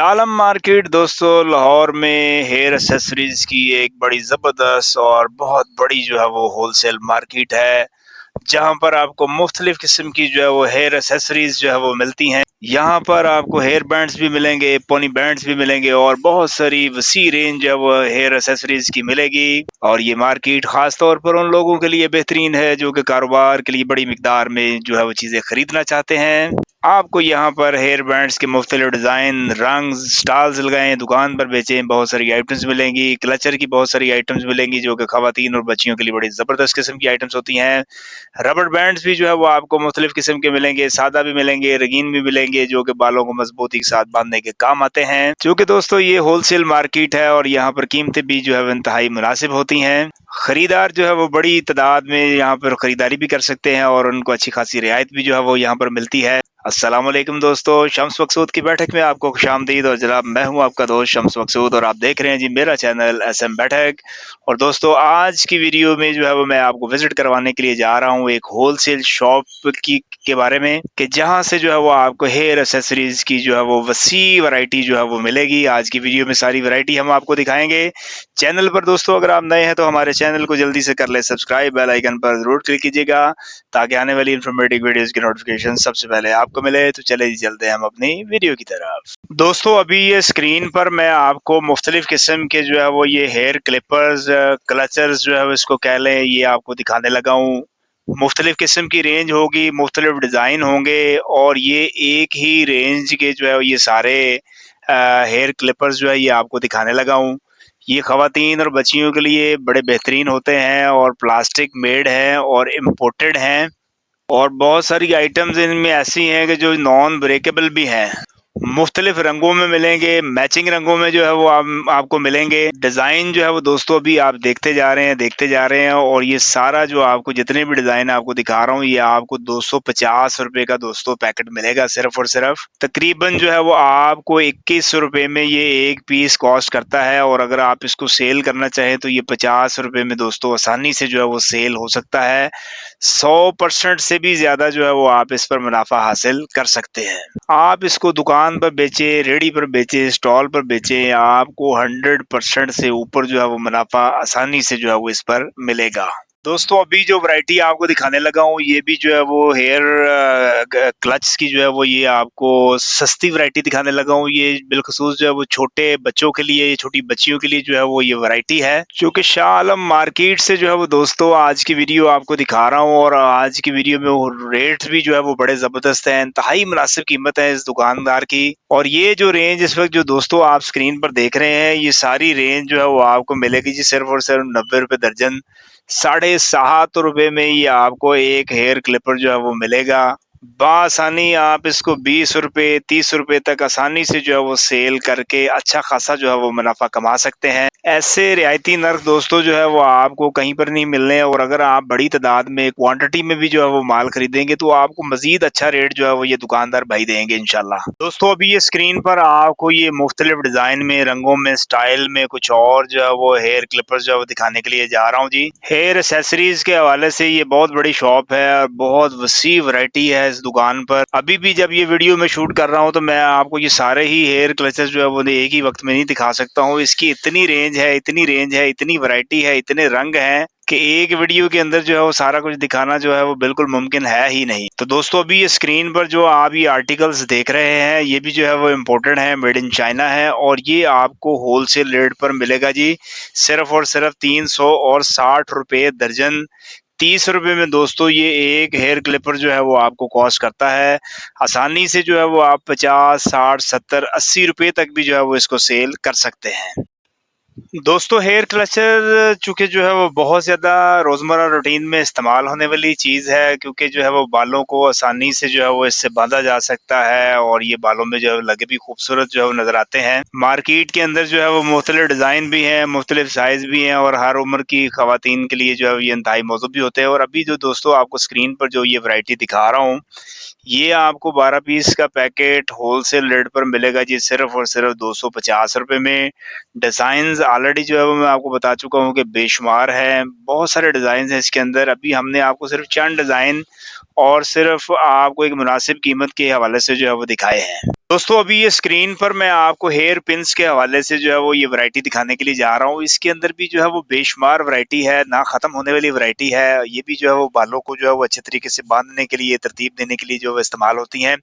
आलम market दोस्तों लाहौर में hair accessories की एक बड़ी ज़बरदस्त और बहुत बड़ी जो है वो होलसेल मार्केट है, जहाँ पर आपको मुख्तलिफ किस्म की जो है वो हेयर एक्सेसरीज जो है वो मिलती हैं। यहाँ पर आपको हेयर बैंड्स भी मिलेंगे, पोनी बैंड्स भी मिलेंगे और बहुत सारी वसी रेंज जो है वो हेयर एक्सेसरीज की मिलेगी। और ये मार्केट खास तौर पर उन लोगों के लिए बेहतरीन है जो कि कारोबार के लिए बड़ी मिकदार में जो है वो चीज़ें खरीदना चाहते हैं। आपको यहाँ पर हेयर बैंड्स के मुख्तलिफ डिज़ाइन, रंग, स्टाइल्स लगाए दुकान पर बेचें, बहुत सारी आइटम्स मिलेंगी। क्लचर की बहुत सारी आइटम्स मिलेंगी जो कि खवातीन और बच्चियों के लिए बड़ी ज़बरदस्त किस्म की आइटम्स होती हैं। रबड़ बैंड्स भी जो है वो आपको मुख्तलिफ किस्म के मिलेंगे, सादा भी मिलेंगे, रंगीन भी मिलेंगे जो कि बालों को मजबूती के साथ बांधने के काम आते हैं। क्योंकि दोस्तों ये होलसेल मार्केट है और यहाँ पर कीमतें भी जो है वो इंतहाई मुनासिब होती हैं। खरीदार जो है वो बड़ी तादाद में यहाँ पर खरीदारी भी कर सकते हैं और उनको अच्छी खासी रियायत भी जो है वो यहाँ पर मिलती है। अस्सलाम वालेकुम दोस्तों, शम्स मकसूद की बैठक में आपको खुशामदीद। और जनाब मैं हूं आपका दोस्त शम्स मकसूद और आप देख रहे हैं जी मेरा चैनल एसएम बैठक। और दोस्तों आज की वीडियो में जो है वो मैं आपको विजिट करवाने के लिए जा रहा हूं एक होलसेल शॉप की के बारे में, कि जहां से जो है वो आपको हेयर एक्सेसरीज की जो है वो वसी वैरायटी जो है वो मिलेगी। आज की वीडियो में सारी वैरायटी हम आपको दिखाएंगे। चैनल पर दोस्तों अगर आप नए हैं तो हमारे चैनल को जल्दी से कर ले सब्सक्राइब, बेल आइकन पर जरूर क्लिक कीजिएगा ताकि आने वाली इंफॉर्मेटिव वीडियोस की नोटिफिकेशन सबसे पहले आपको मिले। तो चले जी चलते हैं हम अपनी वीडियो की तरफ। दोस्तों अभी ये स्क्रीन पर मैं आपको मुख्तलिफ किस्म के जो है वो ये हेयर क्लिपर्स, क्लचर्स जो है वो इसको कह लें, ये आपको दिखाने लगा हूँ। मुख्तलिफ किस्म की रेंज होगी, मुख्तलिफ डिज़ाइन होंगे और ये एक ही रेंज के जो है ये सारे हेयर क्लिपर्स जो है ये आपको दिखाने लगा हूँ। ये खवातीन और बच्चियों के लिए बड़े बेहतरीन होते हैं और प्लास्टिक मेड हैं और इम्पोर्टेड हैं। और बहुत सारी आइटम्स इनमें ऐसी हैं कि जो नॉन ब्रेकेबल भी हैं। मुख्तलिफ रंगों में मिलेंगे, मैचिंग रंगों में जो है वो आपको मिलेंगे। डिज़ाइन जो है वो दोस्तों अभी आप देखते जा रहे हैं और ये सारा जो आपको जितने भी डिज़ाइन आपको दिखा रहा हूँ ये आपको 250 रुपए का दोस्तों पैकेट मिलेगा सिर्फ और सिर्फ। तकरीबन जो है वो आपको 21 रुपए में ये एक पीस कॉस्ट करता है और अगर आप इसको सेल करना चाहें तो ये 50 रुपए में दोस्तों आसानी से जो है वो सेल हो सकता है। 100% से भी ज़्यादा जो है वो आप इस पर मुनाफा हासिल कर सकते हैं। आप इसको दुकान पर बेचें, रेडी पर बेचें, स्टॉल पर बेचें, आपको 100% से ऊपर जो है वो मुनाफा आसानी से जो है वो इस पर मिलेगा। दोस्तों अभी जो वैरायटी आपको दिखाने लगा हूँ ये भी जो है वो हेयर क्लच की जो है वो ये आपको सस्ती वैरायटी दिखाने लगा हूँ। ये बिलखसूस जो है वो छोटे बच्चों के लिए, छोटी बच्चियों के लिए जो है वो ये वैरायटी है जो कि शाह आलम मार्केट से जो है वो दोस्तों आज की वीडियो आपको दिखा रहा हूँ। और आज की वीडियो में वो रेट्स भी जो है वो बड़े जबरदस्त हैं, इंतहाई मुनासिब कीमत है इस दुकानदार की। और ये जो रेंज इस वक्त जो दोस्तों आप स्क्रीन पर देख रहे हैं ये सारी रेंज जो है वो आपको मिलेगी जी सिर्फ और सिर्फ 90 रुपए दर्जन। 7.5 रुपए में ये आपको एक हेयर क्लिपर जो है वो मिलेगा। बासानी आप इसको 20 रुपए 30 रुपए तक आसानी से जो है वो सेल करके अच्छा खासा जो है वो मुनाफा कमा सकते हैं। ऐसे रियायती नर्क दोस्तों जो है वो आपको कहीं पर नहीं मिलने। और अगर आप बड़ी तादाद में क्वांटिटी में भी जो है वो माल खरीदेंगे तो आपको मजीद अच्छा रेट जो है वो ये दुकानदार भाई देंगे इंशाल्लाह। दोस्तों अभी ये स्क्रीन पर आपको ये मुख्तलिफ डिजाइन में, रंगों में, स्टाइल में कुछ और जो है वो हेयर क्लिपर्स जो है वो दिखाने के लिए जा रहा हूँ जी। हेयर एक्सेसरीज के हवाले से ये बहुत बड़ी शॉप है और बहुत वसी वैरायटी है इस दुकान पर। अभी भी जब ये वीडियो मैं शूट कर रहा हूँ तो मैं आपको ये सारे ही हेयर क्लचर्स जो है वो एक ही वक्त में नहीं दिखा सकता हूँ। इसकी इतनी रेंज है, इतनी वैरायटी है, इतने रंग हैं कि एक वीडियो के अंदर जो है वो सारा कुछ दिखाना जो है वो बिल्कुल मुमकिन है ही नहीं। तो दोस्तों अभी ये स्क्रीन पर जो आप ये आर्टिकल्स देख रहे हैं ये भी जो है वो इम्पोर्टेड है, मेड इन चाइना है और ये आपको होलसेल रेट पर मिलेगा जी सिर्फ और सिर्फ 360 रुपए दर्जन। 30 रुपए में दोस्तों ये एक हेयर क्लिपर जो है वो आपको कॉस्ट करता है। आसानी से जो है वो आप 50, 60, 70, 80 रुपए तक भी जो है वो इसको सेल कर सकते हैं। दोस्तों हेयर क्लचर चूंकि जो है वो बहुत ज़्यादा रोज़मर्रा रूटीन में इस्तेमाल होने वाली चीज़ है, क्योंकि जो है वो बालों को आसानी से जो है वो इससे बांधा जा सकता है और ये बालों में जो है लगे भी खूबसूरत जो है वो नज़र आते हैं। मार्केट के अंदर जो है वो मुख्तलिफ डिज़ाइन भी हैं, मुख्तलिफ साइज़ भी हैं और हर उम्र की खवातीन के लिए जो है ये इंतहाई मौजूद भी होते हैं। और अभी जो दोस्तों आपको स्क्रीन पर जो ये वैरायटी दिखा रहा हूँ ये आपको 12 पीस का पैकेट होलसेल रेट पर मिलेगा जी सिर्फ और सिर्फ 250 रुपए में। डिज़ाइंस ऑलरेडी जो है वो मैं आपको बता चुका हूँ कि बेशुमार हैं, बहुत सारे डिज़ाइंस हैं इसके अंदर। अभी हमने आपको सिर्फ चंद डिज़ाइन और सिर्फ़ आपको एक मुनासिब कीमत के हवाले से जो है वो दिखाए हैं। दोस्तों अभी ये स्क्रीन पर मैं आपको हेयर पिन्स के हवाले से जो है वो ये वैरायटी दिखाने के लिए जा रहा हूँ। इसके अंदर भी जो है वो बेशुमार वैरायटी है, ना ख़त्म होने वाली वैरायटी है। ये भी जो है वो बालों को जो है वो अच्छे तरीके से बाँधने के लिए, तरतीब देने के लिए जो है इस्तेमाल होती हैं।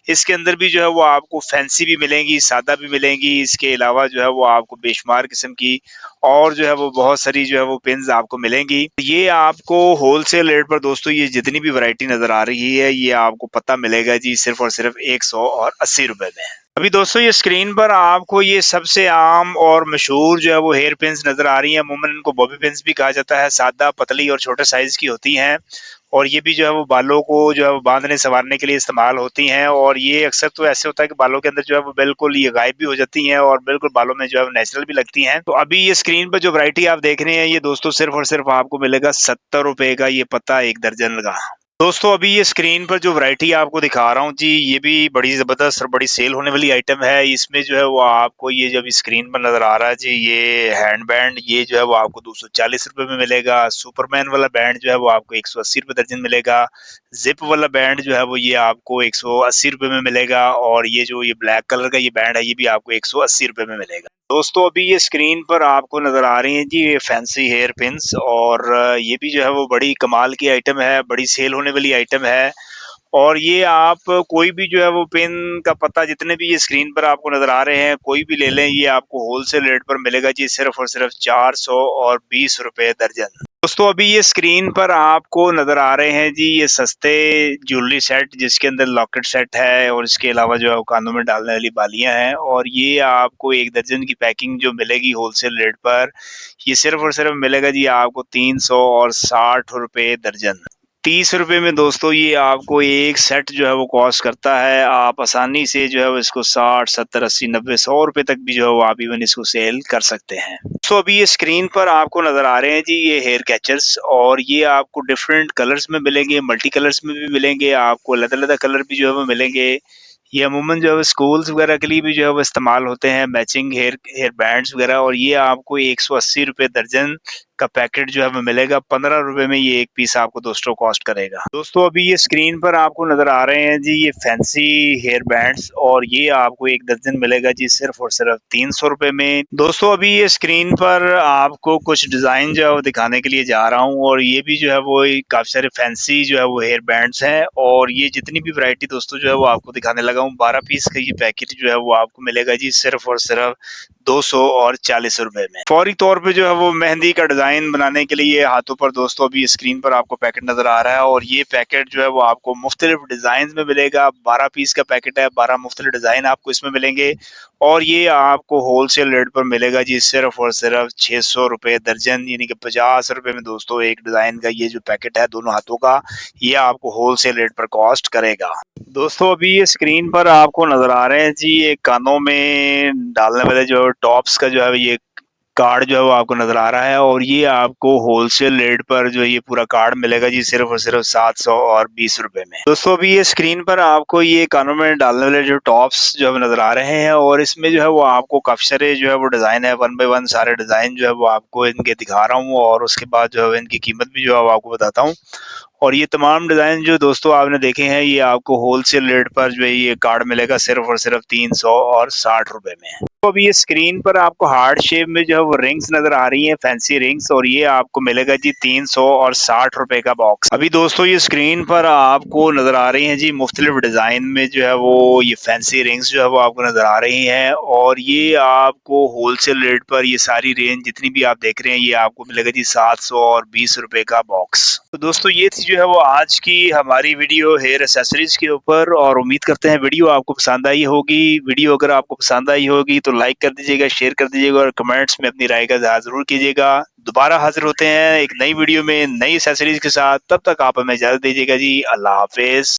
इसके अंदर भी जो है वो आपको फैंसी भी मिलेंगी, सादा भी मिलेंगी। इसके अलावा जो है वो आपको बेशुमार किस्म की और जो है वो बहुत सारी जो है वो पिन्स आपको मिलेंगी। ये आपको होलसेल रेट पर दोस्तों ये जितनी भी वैरायटी नज़र आ रही है, ये आपको पता मिलेगा जी सिर्फ़ और सिर्फ़ ₹180 में। अभी दोस्तों ये स्क्रीन पर आपको ये सबसे आम और मशहूर जो है वो हेयर पिन्स नज़र आ रही हैं। अमूमन इनको बॉबी पिन्स भी कहा जाता है। सादा, पतली और छोटे साइज़ की होती हैं और ये भी जो है वो बालों को जो है वो बाँधने-सँवारने के लिए इस्तेमाल होती हैं और ये अक्सर तो ऐसे होता है कि बालों के अंदर जो है वो बिल्कुल ये गायब भी हो जाती हैं और बिल्कुल बालों में जो है वो नेचुरल भी लगती हैं। तो अभी ये स्क्रीन पर जो वैरायटी आप देख रहे हैं, ये दोस्तों सिर्फ़ और सिर्फ़ आपको मिलेगा ₹70 का ये पत्ता 1 दर्जन का। दोस्तों अभी ये स्क्रीन पर जो वैरायटी आपको दिखा रहा हूँ जी, ये भी बड़ी ज़बरदस्त और बड़ी सेल होने वाली आइटम है। इसमें जो है वो आपको ये जो अभी स्क्रीन पर नज़र आ रहा है जी, ये हैंड बैंड ये जो है वो आपको ₹240 में मिलेगा। सुपरमैन वाला बैंड जो है वो आपको ₹180 दर्जन मिलेगा। ज़िप वाला बैंड जो है वो ये आपको ₹180 में मिलेगा और ये जो ये ब्लैक कलर का ये बैंड है, ये भी आपको ₹180 में मिलेगा। दोस्तों अभी ये स्क्रीन पर आपको नज़र आ रही हैं जी ये फैंसी हेयर पिन्स और ये भी जो है वो बड़ी कमाल की आइटम है, बड़ी सेल होने वाली आइटम है और ये आप कोई भी जो है वो पिन का पता जितने भी ये स्क्रीन पर आपको नज़र आ रहे हैं, कोई भी ले लें, ये आपको होलसेल रेट पर मिलेगा जी सिर्फ़ और सिर्फ़ ₹420 दर्जन। दोस्तों अभी ये स्क्रीन पर आपको नज़र आ रहे हैं जी ये सस्ते ज्वेलरी सेट जिसके अंदर लॉकेट सेट है और इसके अलावा जो है वो कानों में डालने वाली बालियाँ हैं और ये आपको 1 दर्जन की पैकिंग जो मिलेगी होलसेल रेट पर, ये सिर्फ़ और सिर्फ़ मिलेगा जी आपको ₹360 दर्जन। ₹30 में दोस्तों ये आपको एक सेट जो है वो कॉस्ट करता है। आप आसानी से जो है वो इसको 60, 70, 80, 90, ₹100 तक भी जो है वो आप इवन इसको सेल कर सकते हैं। तो अभी ये स्क्रीन पर आपको नज़र आ रहे हैं जी ये हेयर कैचर्स और ये आपको डिफरेंट कलर्स में मिलेंगे, मल्टी कलर्स में भी मिलेंगे, आपको अलग-अलग कलर भी जो है वो मिलेंगे। ये अमूमन जो है वो स्कूल्स वगैरह के लिए भी जो है वो इस्तेमाल होते हैं, मैचिंग हेयर हेयर बैंड्स वगैरह और ये आपको ₹180 दर्जन का पैकेट जो है वो मिलेगा। ₹15 में ये एक पीस आपको दोस्तों कॉस्ट करेगा। दोस्तों अभी ये स्क्रीन पर आपको नज़र आ रहे हैं जी ये फैंसी हेयर बैंड्स और ये आपको 1 दर्जन मिलेगा जी सिर्फ़ और सिर्फ़ ₹300 में। दोस्तों अभी ये स्क्रीन पर आपको कुछ डिज़ाइन जो है वो दिखाने के लिए जा रहा हूँ और ये भी जो है वो काफ़ी सारे फैंसी जो है वो हेयर बैंड्स हैं और ये जितनी भी वैरायटी दोस्तों जो है वो आपको दिखाने लगा हूँ, 12 पीस का ये पैकेट जो है वो आपको मिलेगा जी सिर्फ़ और सिर्फ़ ₹240 में। फौरी तौर पे जो है वो मेहंदी का डिज़ाइन बनाने के लिए हाथों पर दोस्तों अभी स्क्रीन पर आपको पैकेट नज़र आ रहा है और ये पैकेट जो है वो आपको मुख्तलिफ डिज़ाइन में मिलेगा। 12 पीस का पैकेट है, 12 मुख्तलिफ डिज़ाइन आपको इसमें मिलेंगे और ये आपको होलसेल रेट पर मिलेगा जी सिर्फ़ और सिर्फ़ ₹600 दर्जन यानी कि ₹50 में दोस्तों एक डिज़ाइन का ये जो पैकेट है दोनों हाथों का, ये आपको होलसेल रेट पर कॉस्ट करेगा। दोस्तों अभी ये स्क्रीन पर आपको नज़र आ रहे हैं जी ये कानों में डालने वाले जो टॉप्स का जो है ये कार्ड जो है वो आपको नज़र आ रहा है और ये आपको होलसेल रेट पर जो ये पूरा कार्ड मिलेगा जी सिर्फ़ और सिर्फ़ ₹720 में। दोस्तों अभी ये स्क्रीन पर आपको ये कानों में डालने वाले जो टॉप्स जो है नज़र आ रहे हैं और इसमें जो है वो आपको काफ़ी सारे जो है वो डिज़ाइन है, वन बाय वन सारे डिज़ाइन जो है वो आपको इनके दिखा रहा हूँ और उसके बाद जो है इनकी कीमत भी जो है वो आपको बताता हूँ। और ये तमाम डिज़ाइन जो दोस्तों आपने देखे हैं, ये आपको होलसेल रेट पर जो है ये कार्ड मिलेगा सिर्फ़ और सिर्फ़ ₹360 में। तो अभी ये स्क्रीन पर आपको हार्ट शेप में जो है वो रिंग्स नज़र आ रही हैं, फैंसी रिंग्स और ये आपको मिलेगा जी ₹360 का बॉक्स। अभी दोस्तों ये स्क्रीन पर आपको नज़र आ रही हैं जी मुख्तलिफ डिज़ाइन में जो है वो ये फैंसी रिंग्स जो है वो आपको नज़र आ रही हैं और ये आपको होलसेल रेट पर ये सारी रेंज जितनी भी आप देख रहे हैं, ये आपको मिलेगा जी ₹720 का बॉक्स। तो दोस्तों ये थी जो है वो आज की हमारी वीडियो हेयर एक्सेसरीज के ऊपर और उम्मीद करते हैं वीडियो आपको पसंद आई होगी। वीडियो अगर आपको पसंद आई होगी तो लाइक कर दीजिएगा, शेयर कर दीजिएगा और कमेंट्स में अपनी राय का इज़हार ज़रूर कीजिएगा। दोबारा हाज़िर होते हैं एक नई वीडियो में नई एक्सेसरीज के साथ, तब तक आप हमें इजाज़त दीजिएगा जी। अल्लाह हाफ़िज़।